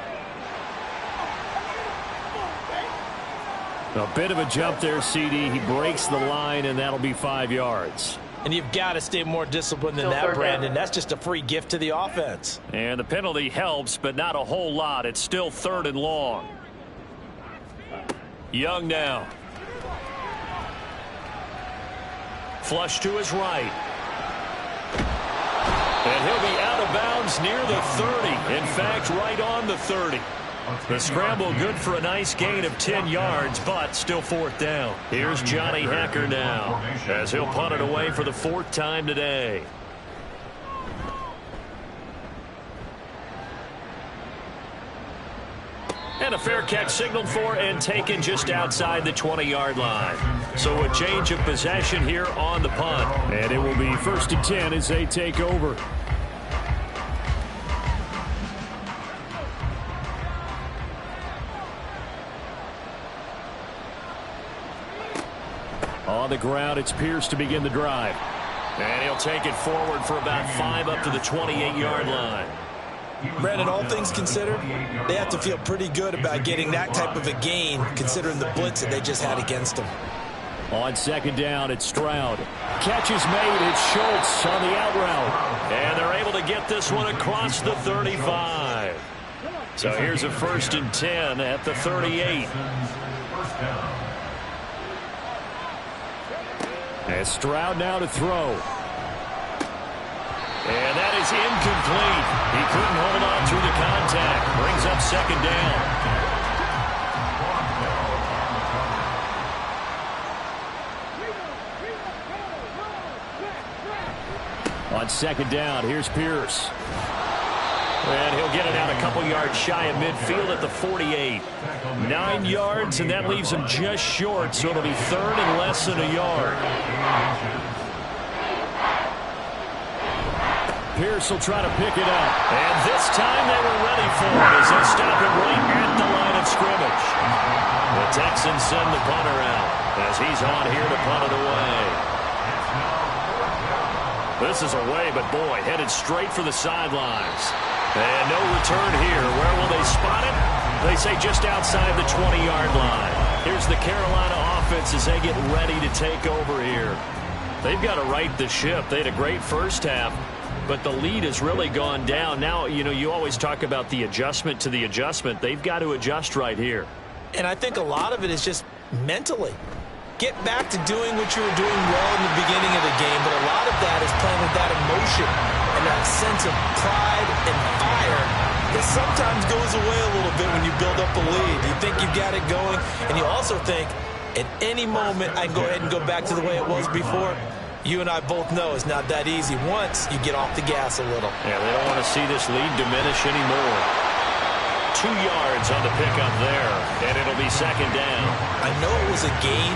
A bit of a jump there, CD. He breaks the line, and that'll be 5 yards. And you've got to stay more disciplined than that, Brandon. That's just a free gift to the offense. And the penalty helps, but not a whole lot. It's still 3rd and long. Young now. Flush to his right. And he'll be out of bounds near the 30. In fact, right on the 30. The scramble good for a nice gain of 10 yards, but still 4th down. Here's Johnny Hecker now, as he'll punt it away for the 4th time today. And a fair catch signaled for and taken just outside the 20-yard line. So a change of possession here on the punt. And it will be 1st and 10 as they take over. On the ground, it's Pierce to begin the drive. And he'll take it forward for about 5 up to the 28-yard line. Brandon, all things considered, they have to feel pretty good about getting that type of a gain, considering the blitz that they just had against them. On 2nd down, it's Stroud. Catch is made. It's Schultz on the out route. And they're able to get this one across the 35. So here's a 1st and 10 at the 38. And Stroud now to throw. And that is incomplete. He couldn't hold on through the contact. Brings up 2nd down. On 2nd down, here's Pierce. And he'll get it out a couple yards shy of midfield at the 48. 9 yards, and that leaves him just short, so it'll be 3rd and less than a yard. Pierce will try to pick it up. And this time they were ready for it as they stop it right at the line of scrimmage. The Texans send the punter out as he's on here to punt it away. This is away, but boy, headed straight for the sidelines. And no return here. Where will they spot it? They say just outside the 20-yard line. Here's the Carolina offense as they get ready to take over here. They've got to right the ship. They had a great first half, but the lead has really gone down. Now, you know, you always talk about the adjustment to the adjustment. They've got to adjust right here. And I think a lot of it is just mentally. Get back to doing what you were doing well in the beginning of the game, but a lot of that is playing with that emotion and that sense of pride and fire that sometimes goes away a little bit when you build up a lead. You think you've got it going, and you also think at any moment I can go ahead and go back to the way it was before. You and I both know it's not that easy once you get off the gas a little. Yeah, they don't want to see this lead diminish anymore. 2 yards on the pickup there, and it'll be 2nd down. I know it was a gain,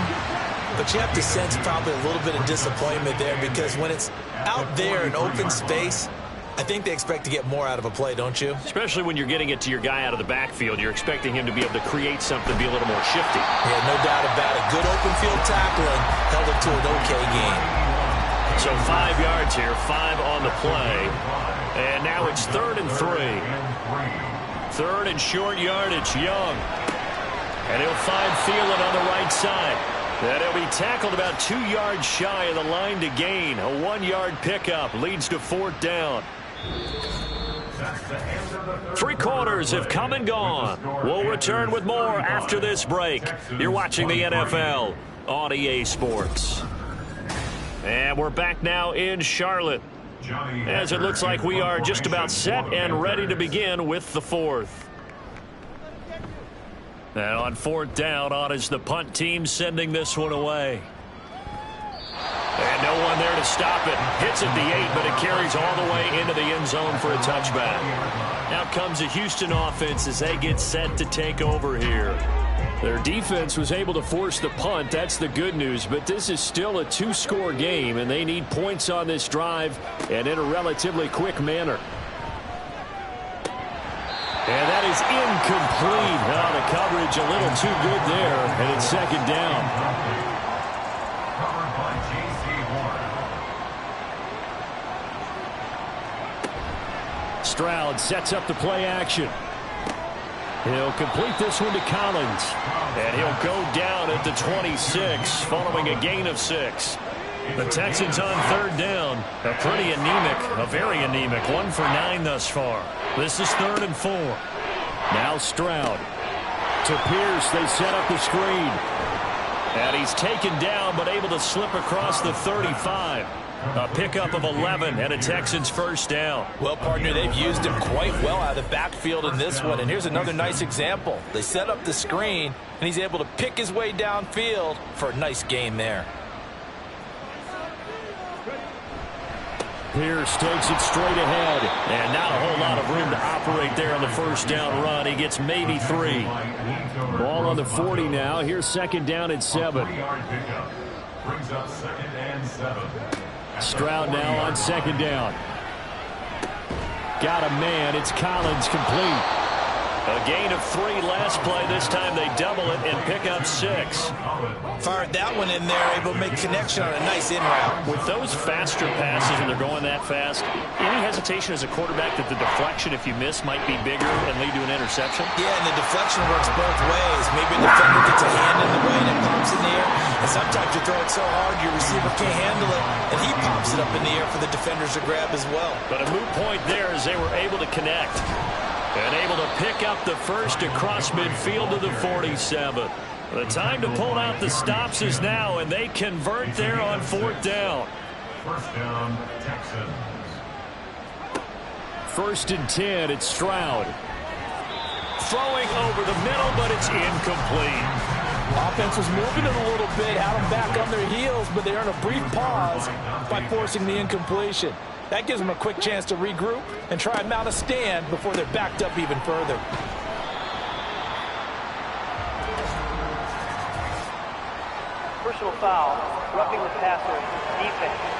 but you have to sense probably a little bit of disappointment there because when it's out there in open space, I think they expect to get more out of a play, don't you? Especially when you're getting it to your guy out of the backfield. You're expecting him to be able to create something, be a little more shifty. Yeah, no doubt about it. Good open field tackling held it to an okay game. So 5 yards here, 5 on the play. And now it's 3rd and 3. 3rd and short yardage, Young. And he'll find Thielen on the right side. And he'll be tackled about 2 yards shy of the line to gain. A 1-yard pickup leads to 4th down. 3 quarters have come and gone. We'll return with more after this break. You're watching the NFL on EA Sports. And we're back now in Charlotte, as it looks like we are just about set and ready to begin with the 4th. And on 4th down, on is the punt team sending this one away. And no one there to stop it. Hits at the 8, but it carries all the way into the end zone for a touchback. Out comes the Houston offense as they get set to take over here. Their defense was able to force the punt. That's the good news, but this is still a 2-score game, and they need points on this drive and in a relatively quick manner. And that is incomplete. Oh, the coverage a little too good there, and it's 2nd down. Covered by J.C. Horn. Stroud sets up the play action. He'll complete this one to Collins. And he'll go down at the 26 following a gain of 6. The Texans on third down. A pretty anemic, a very anemic 1 for 9 thus far. This is 3rd and 4. Now Stroud. To Pierce, they set up the screen. And he's taken down but able to slip across the 35. A pickup of 11 and a Texans first down. Well, partner, they've used him quite well out of the backfield in this one. And here's another nice example. They set up the screen, and he's able to pick his way downfield for a nice gain there. Pierce takes it straight ahead. And not a whole lot of room to operate there on the first down run. He gets maybe 3. Ball on the 40 now. Here's 2nd down and 7. Brings up 2nd and 7. Stroud now on 2nd down. Got a man. It's Collins, complete. A gain of 3 last play. This time they double it and pick up 6. Fired that one in there, able to make connection on a nice in route. With those faster passes when they're going that fast, any hesitation as a quarterback that the deflection, if you miss, might be bigger and lead to an interception? Yeah, and the deflection works both ways. Maybe the defender gets a hand in the way and it pops in the air. And sometimes you throw it so hard your receiver can't handle it, and he pops it up in the air for the defenders to grab as well. But a moot point there as they were able to connect. And able to pick up the first across midfield to the 47. The time to pull out the stops is now, and they convert there on 4th down. First down, Texans. 1st and 10, it's Stroud. Throwing over the middle, but it's incomplete. Offense was moving it a little bit, had them back on their heels, but they earn a brief pause by forcing the incompletion. That gives them a quick chance to regroup and try and mount a stand before they're backed up even further. Personal foul, roughing the passer, defense.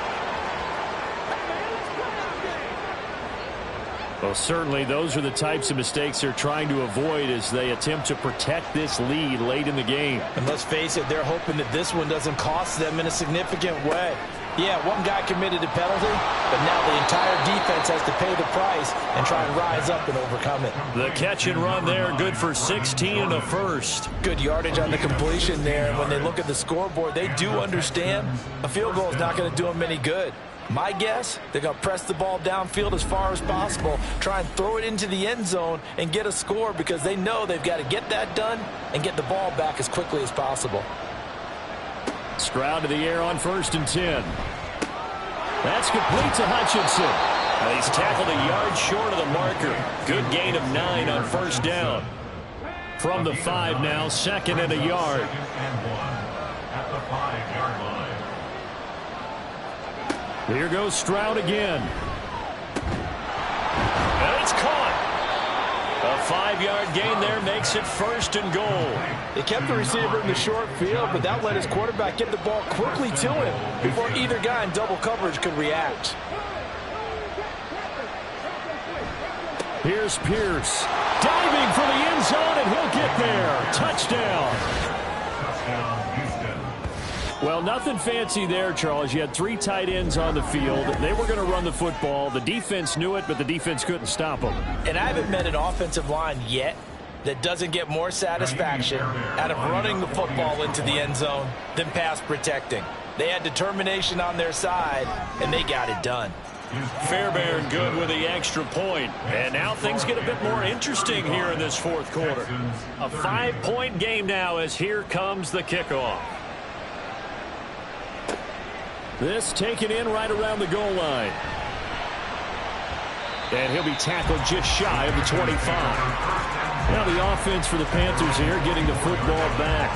Well, certainly those are the types of mistakes they're trying to avoid as they attempt to protect this lead late in the game. And let's face it, they're hoping that this one doesn't cost them in a significant way. Yeah, one guy committed a penalty, but now the entire defense has to pay the price and try and rise up and overcome it. The catch and run there, good for 16 and a first. Good yardage on the completion there. And when they look at the scoreboard, they do understand a field goal is not going to do them any good. My guess, they're going to press the ball downfield as far as possible, try and throw it into the end zone and get a score because they know they've got to get that done and get the ball back as quickly as possible. Stroud to the air on 1st and 10. That's complete to Hutchinson. He's tackled a yard short of the marker. Good gain of 9 on 1st down. From the 5 now, 2nd and a yard. 2nd and 1 at the 5-yard line. Here goes Stroud again. And it's caught. A 5-yard gain there makes it 1st and goal. They kept the receiver in the short field, but that let his quarterback get the ball quickly to him before either guy in double coverage could react. Here's Pierce. Diving for the end zone, and he'll get there. Touchdown. Touchdown, Houston. Well, nothing fancy there, Charles. You had 3 tight ends on the field. They were going to run the football. The defense knew it, but the defense couldn't stop them. And I haven't met an offensive line yet that doesn't get more satisfaction out of running the football into the end zone than pass protecting. They had determination on their side, and they got it done. Fairbairn good with the extra point. And now things get a bit more interesting here in this 4th quarter. A 5-point game now as here comes the kickoff. This taken in right around the goal line. And he'll be tackled just shy of the 25. Now the offense for the Panthers here getting the football back.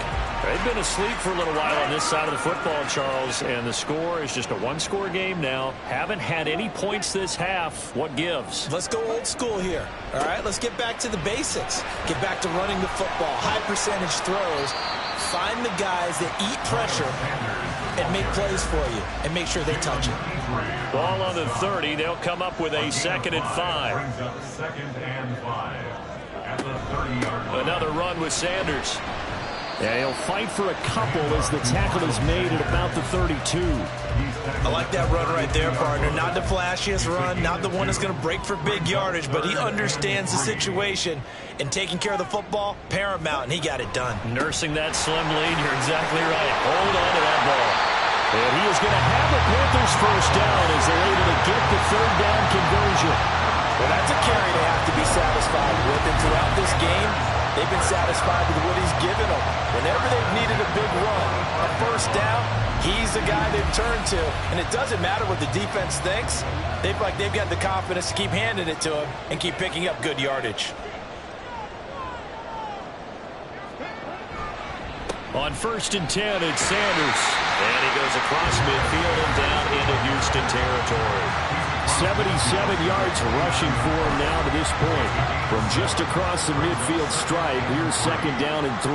They've been asleep for a little while on this side of the football, Charles, and the score is just a 1-score game now. Haven't had any points this half. What gives? Let's go old school here. All right, let's get back to the basics. Get back to running the football, high percentage throws. Find the guys that eat pressure and make plays for you and make sure they touch it. Ball on the 30. They'll come up with a 2nd and 5. Brings up 2nd and 5 at the 30-yard line. Another run with Sanders. Yeah, he'll fight for a couple as the tackle is made at about the 32. I like that run right there, partner. Not the flashiest run, not the one that's going to break for big yardage, but he understands the situation, and taking care of the football, paramount, and he got it done. Nursing that slim lead, you're exactly right. Hold on to that ball. And he is going to have the Panthers first down as they're able to get the third down conversion. Well, that's a carry they have to be satisfied with, and throughout this game, they've been satisfied with what he's given them. Whenever they've needed a big run, a first down, he's the guy they've turned to. And it doesn't matter what the defense thinks. They've got the confidence to keep handing it to him and keep picking up good yardage. On 1st and 10, it's Sanders. And he goes across midfield and down into Houston territory. 77 yards rushing for him now to this point. From just across the midfield stripe, here's 2nd down and 3.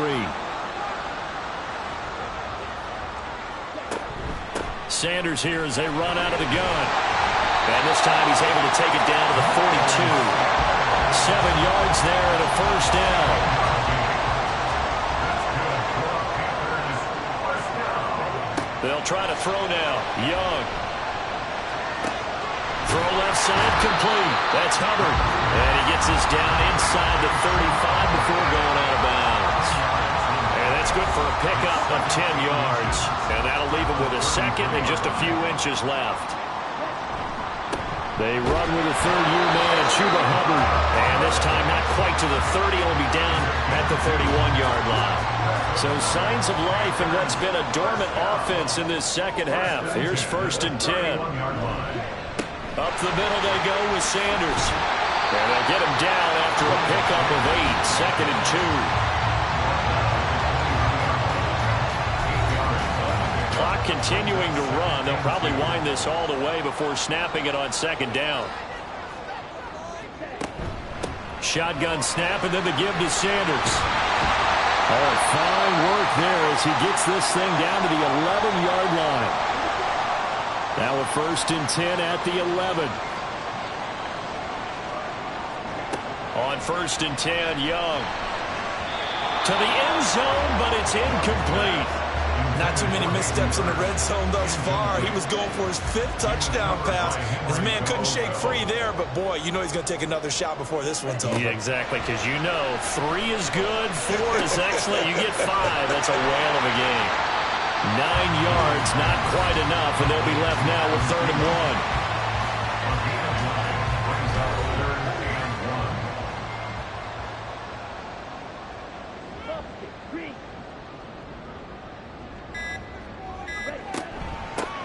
Sanders here as they run out of the gun. And this time he's able to take it down to the 42. 7 yards there and a first down. They'll try to throw now. Young. Throw left side complete. That's Hubbard. And he gets this down inside the 35 before going out of bounds. And that's good for a pickup of 10 yards. And that'll leave him with a second and just a few inches left. They run with a third-year man, Chuba Hubbard. And this time not quite to the 30. He'll be down at the 31-yard line. So signs of life in what's been a dormant offense in this second half. Here's 1st and 10. Up the middle they go with Sanders. And they'll get him down after a pickup of 8. 2nd and 2. Clock continuing to run. They'll probably wind this all the way before snapping it on 2nd down. Shotgun snap and then the give to Sanders. Oh, fine work there as he gets this thing down to the 11-yard line. Now a 1st and 10 at the 11. On 1st and 10, Young. To the end zone, but it's incomplete. Not too many missteps in the red zone thus far. He was going for his 5th touchdown pass. His man couldn't shake free there, but boy, you know he's going to take another shot before this one's over. Yeah, exactly, because you know 3 is good, 4 is excellent. You get 5, that's a whale of a game. 9 yards, not quite enough, and they'll be left now with 3rd and 1.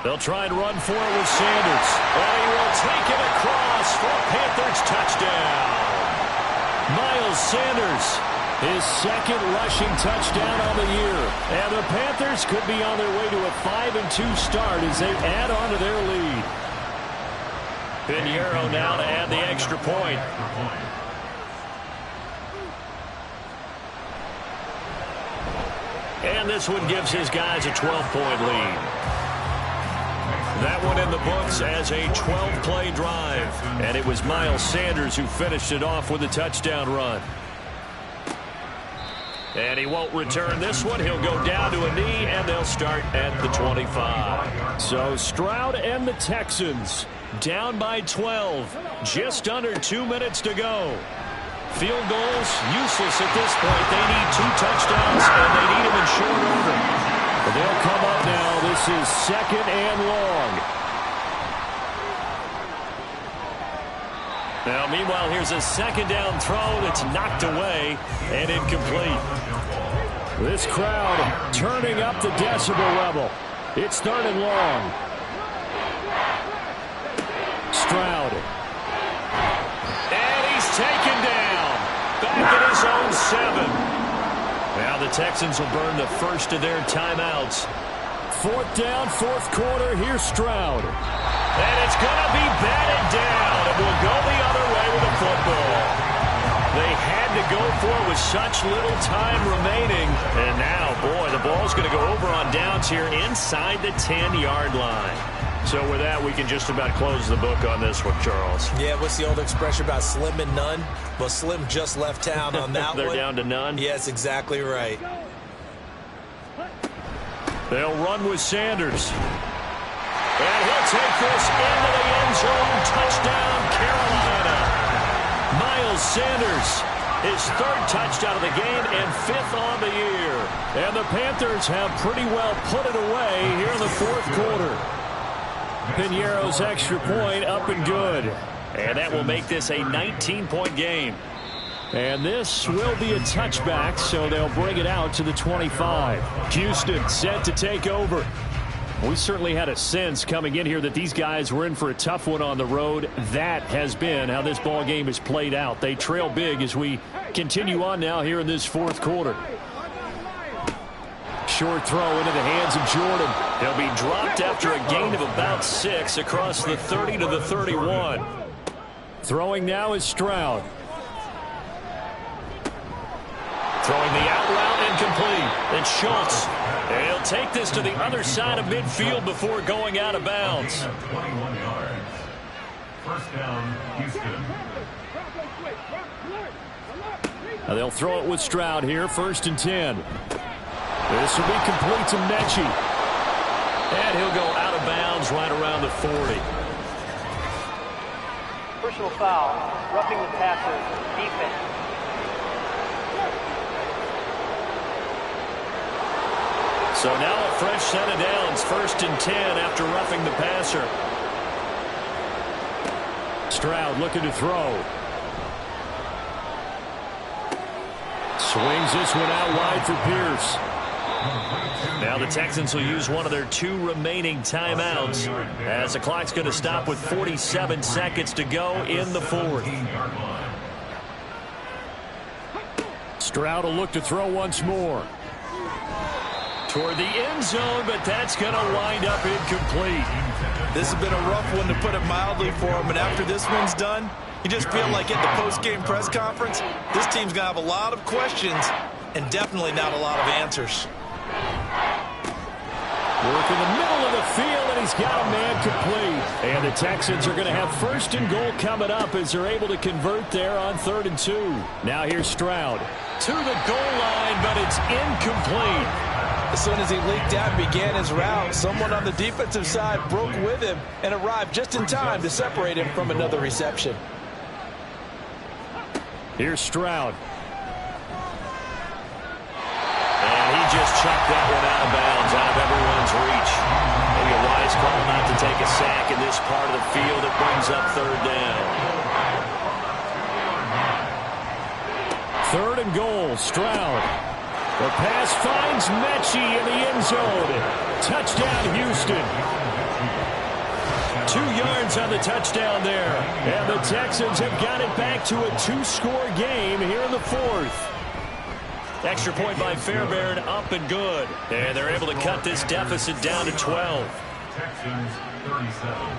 They'll try and run for it with Sanders. And he will take it across for a Panthers touchdown. Miles Sanders, his 2nd rushing touchdown on the year. And the Panthers could be on their way to a 5-2 start as they add on to their lead. Pinheiro now to add the extra point. And this one gives his guys a 12-point lead. That one in the books as a 12-play drive. And it was Miles Sanders who finished it off with a touchdown run. And he won't return this one. He'll go down to a knee, and they'll start at the 25. So Stroud and the Texans down by 12. Just under 2 minutes to go. Field goals useless at this point. They need 2 touchdowns, and they need them in short order. But they'll come up now. This is 2nd and long. Now, meanwhile, here's a 2nd down throw that's knocked away and incomplete. This crowd turning up the decibel level. It's 3rd and long. Stroud. And he's taken down. Back at his own 7. Now the Texans will burn the first of their timeouts. 4th down, 4th quarter. Here's Stroud. And it's going to be batted down. And we'll go the other way with the football. They had to go for it with such little time remaining. And now, boy, the ball's going to go over on downs here inside the 10-yard line. So with that, we can just about close the book on this one, Charles. Yeah, what's the old expression about slim and none? Well, Slim just left town on that They're one. down to none? Yes, exactly right. They'll run with Sanders. And he'll take this into the end zone. Touchdown, Carolina. Miles Sanders, his 3rd touchdown of the game and 5th on the year. And the Panthers have pretty well put it away here in the 4th quarter. Piñeiro's extra point up and good. And that will make this a 19-point game. And this will be a touchback, so they'll bring it out to the 25. Houston set to take over. We certainly had a sense coming in here that these guys were in for a tough one on the road. That has been how this ball game has played out. They trail big as we continue on now here in this 4th quarter. Short throw into the hands of Jordan. He'll be dropped after a gain of about 6 across the 30 to the 31. Throwing now is Stroud. Throwing the out route incomplete. It's Schultz. And he'll take this to the other side of midfield before going out of bounds. 21 yards. First down, Houston. Now they'll throw it with Stroud here. 1st and 10. This will be complete to Mechie. And he'll go out of bounds right around the 40. Personal foul, roughing the passer, defense. So now a fresh set of downs. 1st and 10 after roughing the passer. Stroud looking to throw. Swings this one out wide for Pierce. Now the Texans will use one of their 2 remaining timeouts as the clock's going to stop with 47 seconds to go in the 4th. Stroud will look to throw once more. Toward the end zone, but that's going to wind up incomplete. This has been a rough one, to put it mildly, for him. And after this one's done, you just feel like at the post-game press conference, this team's going to have a lot of questions and definitely not a lot of answers. Work in the middle of the field, and he's got a man complete. And the Texans are going to have 1st and goal coming up as they're able to convert there on 3rd and 2. Now here's Stroud to the goal line, but it's incomplete. As soon as he leaked out and began his route, someone on the defensive side broke with him and arrived just in time to separate him from another reception. Here's Stroud. And he just chucked that one out of bounds, out of everyone's reach. Maybe a wise call not to take a sack in this part of the field. It brings up 3rd down. 3rd and goal, Stroud. The pass finds Mechie in the end zone. Touchdown, Houston. 2 yards on the touchdown there. And the Texans have got it back to a 2-score game here in the 4th. Extra point by Fairbairn, up and good. And they're able to cut this deficit down to 12. Texans 37.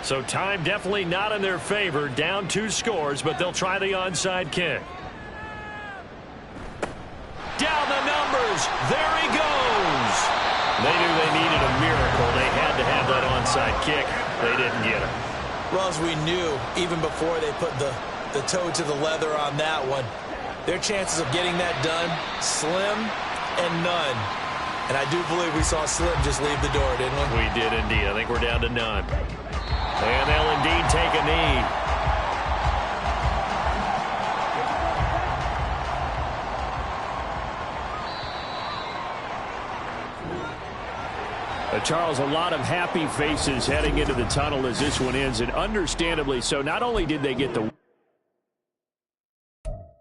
So time definitely not in their favor. Down 2 scores, but they'll try the onside kick. Down the numbers. There he goes. They knew they needed a miracle. They had to have that onside kick. They didn't get it. Well, as we knew, even before they put the toe to the leather on that one, their chances of getting that done, slim and none. And I do believe we saw Slim just leave the door, didn't we? We did indeed. I think we're down to none. And they'll indeed take a knee. Charles, a lot of happy faces heading into the tunnel as this one ends, and understandably so. Not only did they get the